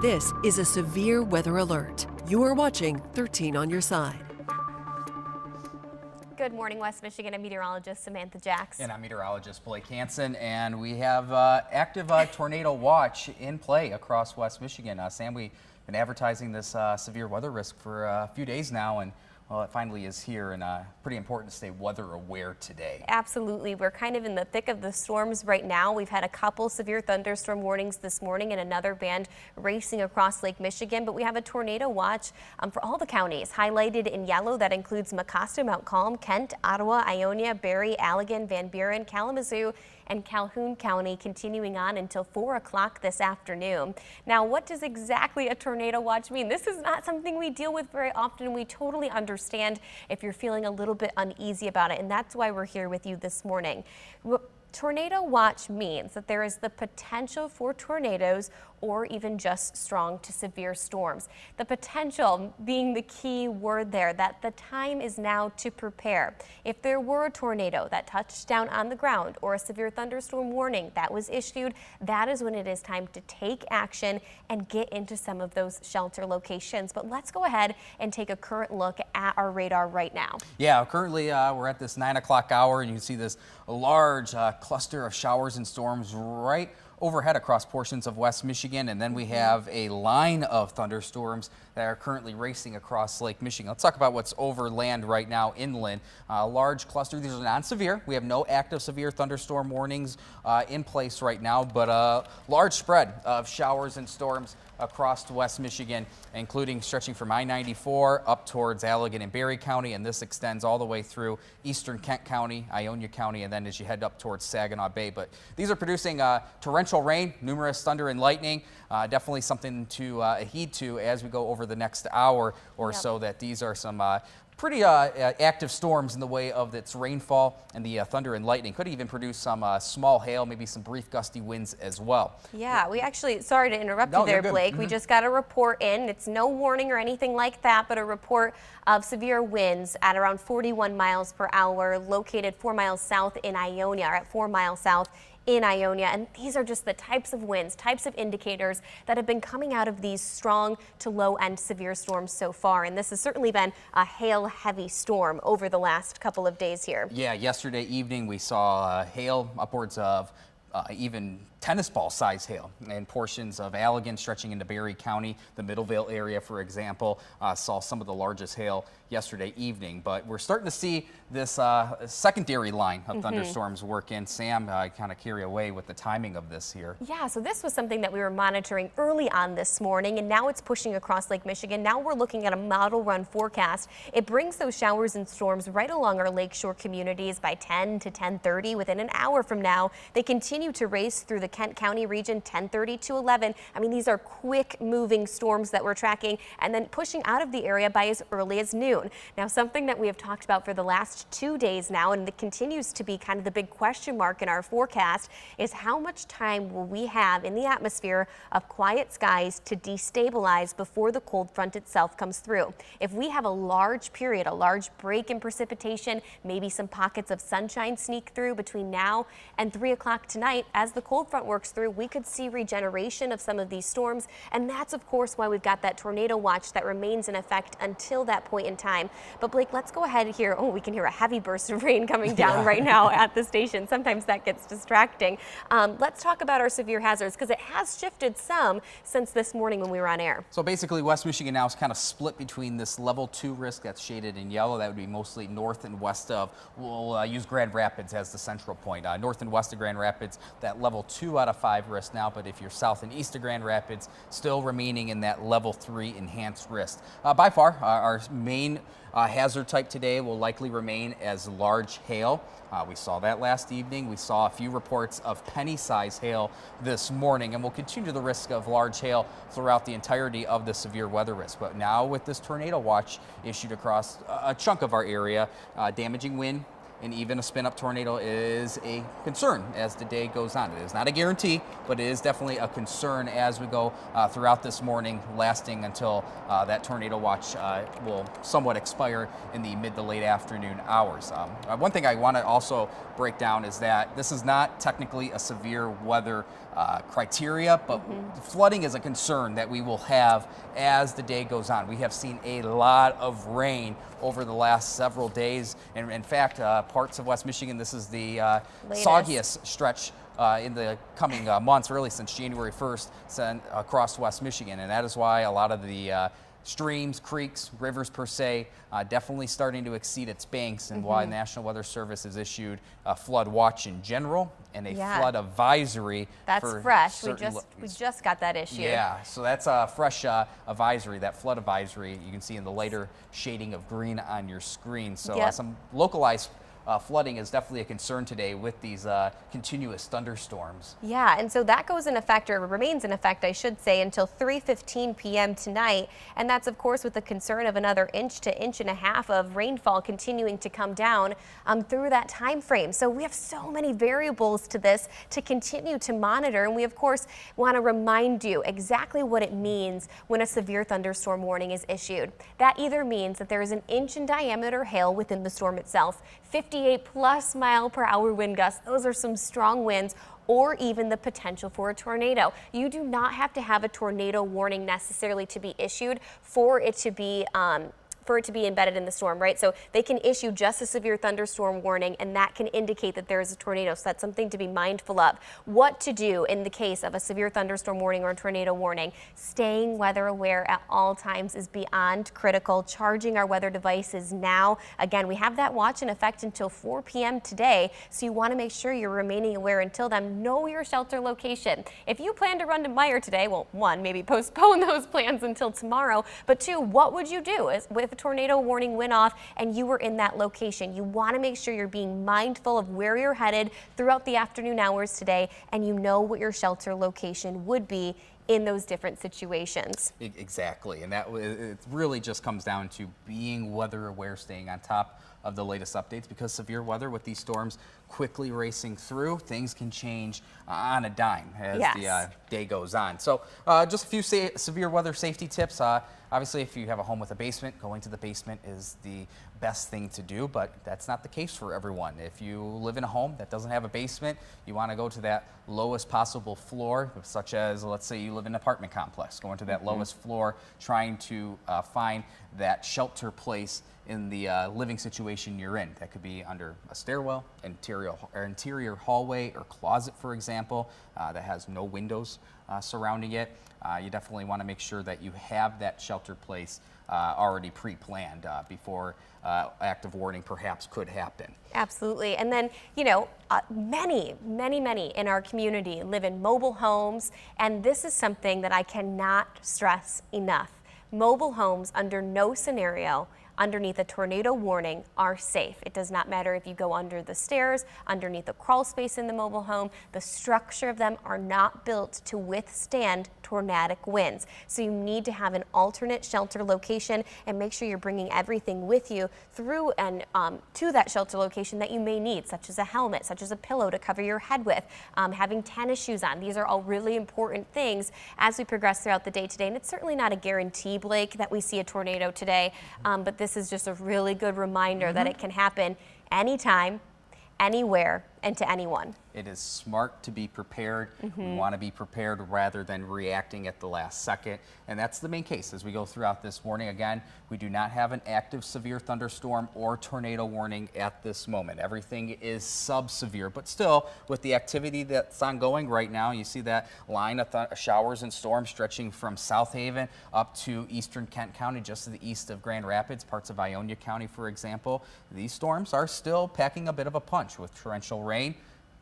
This is a severe weather alert. You are watching 13 on your side. Good morning, West Michigan. I'm meteorologist Samantha Jacques. And I'm meteorologist Blake Hansen, and we have active tornado watch in play across West Michigan. Sam, we've been advertising this severe weather risk for a few days now, and well, it finally is here, and pretty important to stay weather aware today. Absolutely. We're kind of in the thick of the storms right now. We've had a couple severe thunderstorm warnings this morning and another band racing across Lake Michigan, but we have a tornado watch for all the counties highlighted in yellow. That includes Mecosta, Mount Calm, Kent, Ottawa, Ionia, Barrie, Allegan, Van Buren, Kalamazoo, and Calhoun County, continuing on until 4 o'clock this afternoon. Now, what does exactly a tornado watch mean? This is not something we deal with very often. We totally understand if you're feeling a little bit uneasy about it, and that's why we're here with you this morning. Tornado watch means that there is the potential for tornadoes or even just strong to severe storms. The potential being the key word there, that the time is now to prepare. If there were a tornado that touched down on the ground or a severe thunderstorm warning that was issued, that is when it is time to take action and get into some of those shelter locations. But let's go ahead and take a current look at our radar right now. Yeah, currently we're at this 9 o'clock hour, and you can see this large cluster of showers and storms right overhead across portions of West Michigan, and then we have a line of thunderstorms that are currently racing across Lake Michigan. Let's talk about what's over land right now inland. A large cluster. These are non-severe. We have no active severe thunderstorm warnings in place right now, but a large spread of showers and storms across West Michigan, including stretching from I-94 up towards Allegan and Barrie County, and this extends all the way through eastern Kent County, Ionia County, and then as you head up towards Saginaw Bay. But these are producing torrential rain, numerous thunder and lightning. Definitely something to heed to as we go over the next hour or so, that these are some pretty active storms in the way of its rainfall, and the thunder and lightning could even produce some small hail, maybe some brief gusty winds as well. Yeah, we actually, sorry to interrupt you there, Blake. We just got a report in. It's no warning or anything like that, but a report of severe winds at around 41 miles per hour, located 4 miles south in Ionia, or at 4 miles south in Ionia. And these are just the types of winds, types of indicators that have been coming out of these strong to low end severe storms so far. And this has certainly been a hail heavy storm over the last couple of days here. Yeah, yesterday evening we saw hail upwards of even tennis ball size hail in portions of Allegan stretching into Barrie County. The Middlevale area, for example, saw some of the largest hail yesterday evening. But we're starting to see this secondary line of thunderstorms work in. Sam, kind of carry away with the timing of this here. Yeah, so this was something that we were monitoring early on this morning, and now it's pushing across Lake Michigan. Now we're looking at a model run forecast. It brings those showers and storms right along our lakeshore communities by 10 to 10:30. Within an hour from now, they continue to race through the Kent County region, 10:30 to 11. I mean, these are quick moving storms that we're tracking, and then pushing out of the area by as early as noon. Now, something that we have talked about for the last 2 days now, and it continues to be kind of the big question mark in our forecast, is how much time will we have in the atmosphere of quiet skies to destabilize before the cold front itself comes through. If we have a large period, a large break in precipitation, maybe some pockets of sunshine sneak through between now and 3 o'clock tonight, as the cold front works through, we could see regeneration of some of these storms, and that's of course why we've got that tornado watch that remains in effect until that point in time. But Blake, let's go ahead here. Oh, we can hear a heavy burst of rain coming down right now at the station. Sometimes that gets distracting. Let's talk about our severe hazards, because it has shifted some since this morning when we were on air. So basically West Michigan now is kind of split between this level 2 risk that's shaded in yellow. That would be mostly north and west of, we'll use Grand Rapids as the central point. North and west of Grand Rapids, that level 2 out of 5 risk now, but if you're south and east of Grand Rapids, still remaining in that level 3 enhanced risk. By far, our main hazard type today will likely remain as large hail. We saw that last evening. We saw a few reports of penny-size hail this morning, and we'll continue the risk of large hail throughout the entirety of the severe weather risk. But now with this tornado watch issued across a chunk of our area, damaging wind and even a spin-up tornado is a concern as the day goes on. It is not a guarantee, but it is definitely a concern as we go throughout this morning, lasting until that tornado watch will somewhat expire in the mid to late afternoon hours. One thing I want to also break down is that this is not technically a severe weather criteria, but flooding is a concern that we will have as the day goes on. We have seen a lot of rain over the last several days, and in fact, parts of West Michigan, this is the soggiest stretch in the coming months, really since January 1st, across West Michigan, and that is why a lot of the streams, creeks, rivers per se, definitely starting to exceed its banks, and why the National Weather Service has issued a flood watch in general and a flood advisory. That's for fresh. We just got that issued. Yeah, so that's a fresh advisory, that flood advisory you can see in the lighter shading of green on your screen. So some localized flooding is definitely a concern today with these continuous thunderstorms. Yeah, and so that goes in effect, or remains in effect, I should say, until 3:15 p.m. tonight. And that's, of course, with the concern of another inch to inch and a half of rainfall continuing to come down through that time frame. So we have so many variables to this to continue to monitor. And we, of course, want to remind you exactly what it means when a severe thunderstorm warning is issued. That either means that there is an inch in diameter hail within the storm itself, 58+ mile-per-hour wind gusts. Those are some strong winds, or even the potential for a tornado. You do not have to have a tornado warning necessarily to be issued for it to be embedded in the storm, right? So they can issue just a severe thunderstorm warning, and that can indicate that there is a tornado. So that's something to be mindful of. What to do in the case of a severe thunderstorm warning or a tornado warning. Staying weather aware at all times is beyond critical. Charging our weather devices now. Again, we have that watch in effect until 4 p.m. today, so you want to make sure you're remaining aware until then. Know your shelter location. If you plan to run to Meyer today, well, one, maybe postpone those plans until tomorrow, but two, what would you do if a tornado warning went off and you were in that location? You want to make sure you're being mindful of where you're headed throughout the afternoon hours today, and you know what your shelter location would be in those different situations. Exactly, and it really just comes down to being weather aware, staying on top of the latest updates, because severe weather with these storms quickly racing through, things can change on a dime as the day goes on. So just a few severe weather safety tips. Obviously, if you have a home with a basement, going to the basement is the best thing to do, but that's not the case for everyone. If you live in a home that doesn't have a basement, you want to go to that lowest possible floor, such as, let's say you live in an apartment complex, going to that lowest floor, trying to find that shelter place in the living situation you're in. That could be under a stairwell, interior hallway, or closet, for example, that has no windows surrounding it. You definitely want to make sure that you have that shelter place already pre-planned before active warning perhaps could happen. Absolutely. And then, you know, many in our community live in mobile homes, and this is something that I cannot stress enough. Mobile homes, under no scenario underneath a tornado warning, are safe. It does not matter if you go under the stairs, underneath the crawl space in the mobile home. The structure of them are not built to withstand tornadic winds. So you need to have an alternate shelter location, and make sure you're bringing everything with you through and to that shelter location that you may need, such as a helmet, such as a pillow to cover your head with, having tennis shoes on. These are all really important things as we progress throughout the day today. And it's certainly not a guarantee, Blake, that we see a tornado today, but this is just a really good reminder that it can happen anytime, anywhere, and to anyone. It is smart to be prepared. We want to be prepared rather than reacting at the last second. And that's the main case as we go throughout this morning. Again, we do not have an active severe thunderstorm or tornado warning at this moment. Everything is sub-severe, but still, with the activity that's ongoing right now, you see that line of showers and storms stretching from South Haven up to eastern Kent County, just to the east of Grand Rapids, parts of Ionia County, for example. These storms are still packing a bit of a punch with torrential rain,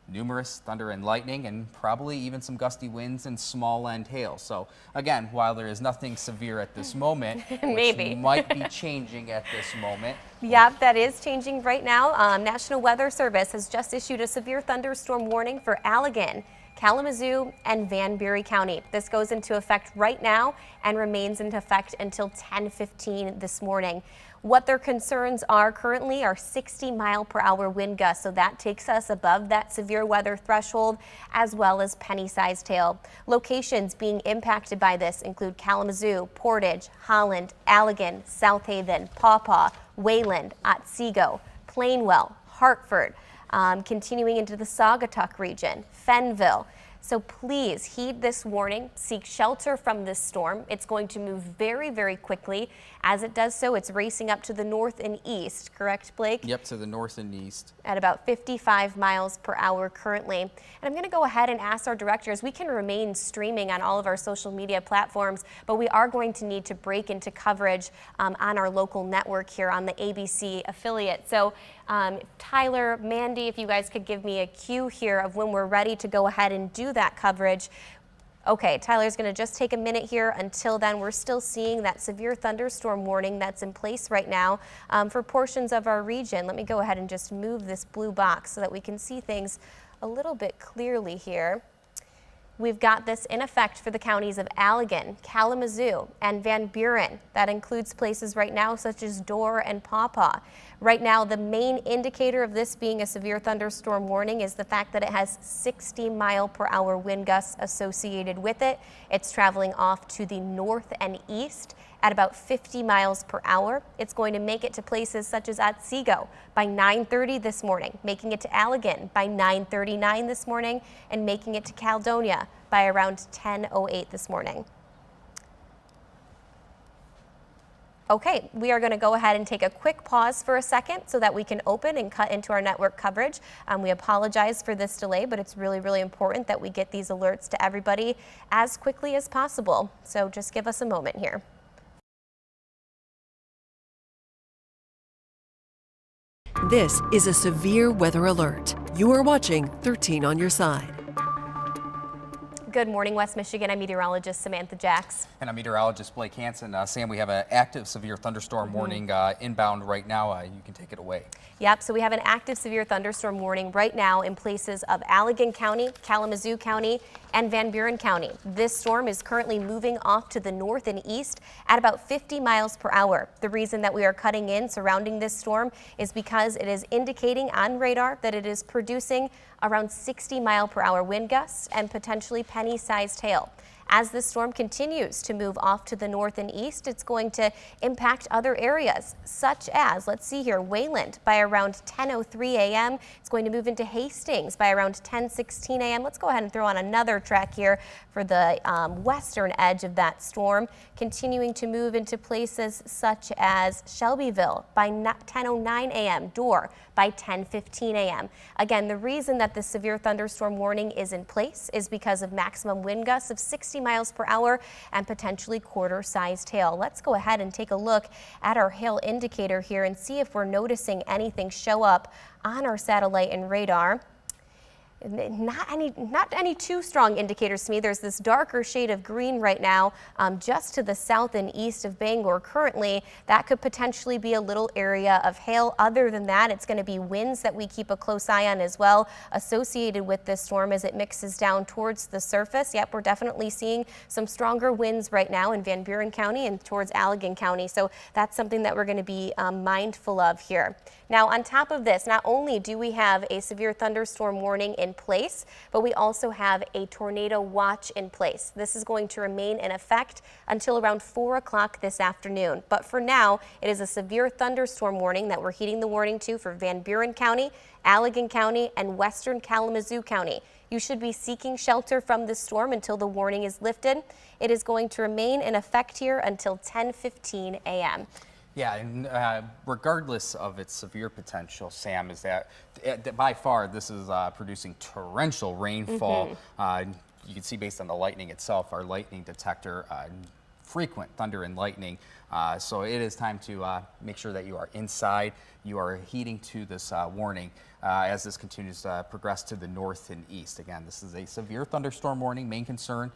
numerous thunder and lightning, and probably even some gusty winds and small end hail. So again, while there is nothing severe at this moment, which might be changing at this moment. Yep, that is changing right now. National Weather Service has just issued a severe thunderstorm warning for Allegan, Kalamazoo, and Van Buren County. This goes into effect right now and remains in effect until 10:15 this morning. What their concerns are currently are 60-mile-per-hour wind gusts, so that takes us above that severe weather threshold, as well as penny-sized hail. Locations being impacted by this include Kalamazoo, Portage, Holland, Allegan, South Haven, Paw Paw, Wayland, Otsego, Plainwell, Hartford, continuing into the Saugatuck region, Fenville, So please heed this warning, seek shelter from this storm. It's going to move very, very quickly. As it does so, it's racing up to the north and east, correct, Blake? Yep, to the north and east. At about 55 miles per hour currently. And I'm going to go ahead and ask our directors, we can remain streaming on all of our social media platforms, but we are going to need to break into coverage on our local network here on the ABC affiliate. So Tyler, Mandy, if you guys could give me a cue here of when we're ready to go ahead and do that coverage. Okay, Tyler's going to just take a minute here. Until then, we're still seeing that severe thunderstorm warning that's in place right now for portions of our region. Let me go ahead and just move this blue box so that we can see things a little bit clearly here. We've got this in effect for the counties of Allegan, Kalamazoo, and Van Buren. That includes places right now such as Dorr and Paw Paw. Right now, the main indicator of this being a severe thunderstorm warning is the fact that it has 60-mile-per-hour wind gusts associated with it. It's traveling off to the north and east at about 50 miles per hour. It's going to make it to places such as Otsego by 9:30 this morning, making it to Allegan by 9:39 this morning, and making it to Caledonia by around 10:08 this morning. Okay, we are going to go ahead and take a quick pause for a second so that we can open and cut into our network coverage. We apologize for this delay, but it's really, really important that we get these alerts to everybody as quickly as possible. So just give us a moment here. This is a severe weather alert. You are watching 13 on your side. Good morning, West Michigan. I'm meteorologist Samantha Jacques. And I'm meteorologist Blake Hansen. Sam, we have an active severe thunderstorm warning inbound right now. You can take it away. Yep, so we have an active severe thunderstorm warning right now in places of Allegan County, Kalamazoo County, and Van Buren County. This storm is currently moving off to the north and east at about 50 miles per hour. The reason that we are cutting in surrounding this storm is because it is indicating on radar that it is producing around 60-mile-per-hour wind gusts and potentially penny-sized hail. As this storm continues to move off to the north and east, it's going to impact other areas, such as, let's see here, Wayland by around 10:03 a.m. It's going to move into Hastings by around 10:16 a.m. Let's go ahead and throw on another track here for the western edge of that storm, continuing to move into places such as Shelbyville by 10:09 a.m., Dorr by 10:15 a.m. Again, the reason that the severe thunderstorm warning is in place is because of maximum wind gusts of 60 miles per hour and potentially quarter-sized hail. Let's go ahead and take a look at our hail indicator here and see if we're noticing anything show up on our satellite and radar. Not any too strong indicators to me. There's this darker shade of green right now just to the south and east of Bangor currently. That could potentially be a little area of hail. Other than that, it's going to be winds that we keep a close eye on as well associated with this storm as it mixes down towards the surface. Yep, we're definitely seeing some stronger winds right now in Van Buren County and towards Allegan County. So that's something that we're going to be mindful of here. Now, on top of this, not only do we have a severe thunderstorm warning in place, but we also have a tornado watch in place. This is going to remain in effect until around 4 o'clock this afternoon. But for now, it is a severe thunderstorm warning that we're heeding the warning to for Van Buren County, Allegan County, and western Kalamazoo County. You should be seeking shelter from this storm until the warning is lifted. It is going to remain in effect here until 10:15 a.m. Yeah, and regardless of its severe potential, Sam, is that by far this is producing torrential rainfall. You can see based on the lightning itself, our lightning detector, frequent thunder and lightning. So it is time to make sure that you are inside. You are heeding to this warning as this continues to progress to the north and east. Again, this is a severe thunderstorm warning. Main concern,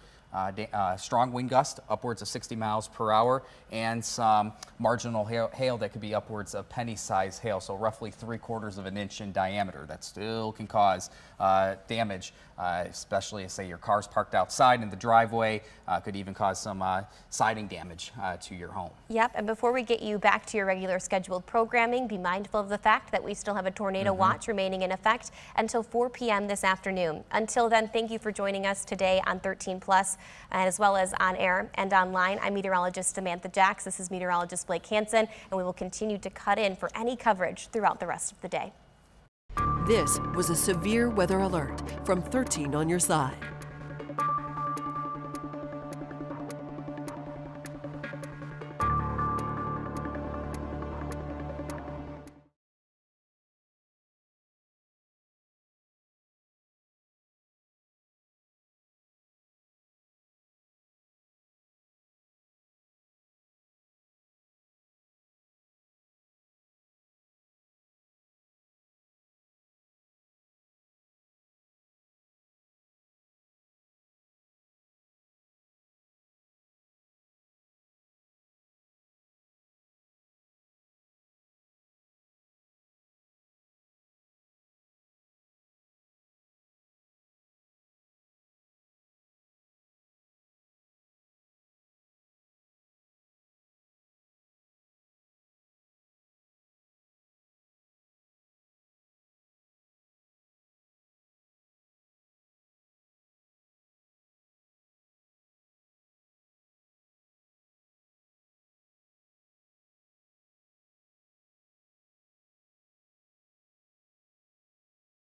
strong wind gust upwards of 60 miles per hour and some marginal hail that could be upwards of penny-sized hail, so roughly 3/4 of an inch in diameter. That still can cause damage, especially say your car's parked outside in the driveway, could even cause some siding damage to your home. Yep, and before we get you back to your regular scheduled programming, be mindful of the fact that we still have a tornado watch remaining in effect until 4 p.m. this afternoon. Until then, thank you for joining us today on 13 Plus, as well as on air and online. I'm meteorologist Samantha Jacques. This is meteorologist Blake Hansen, and we will continue to cut in for any coverage throughout the rest of the day. This was a severe weather alert from 13 on your side.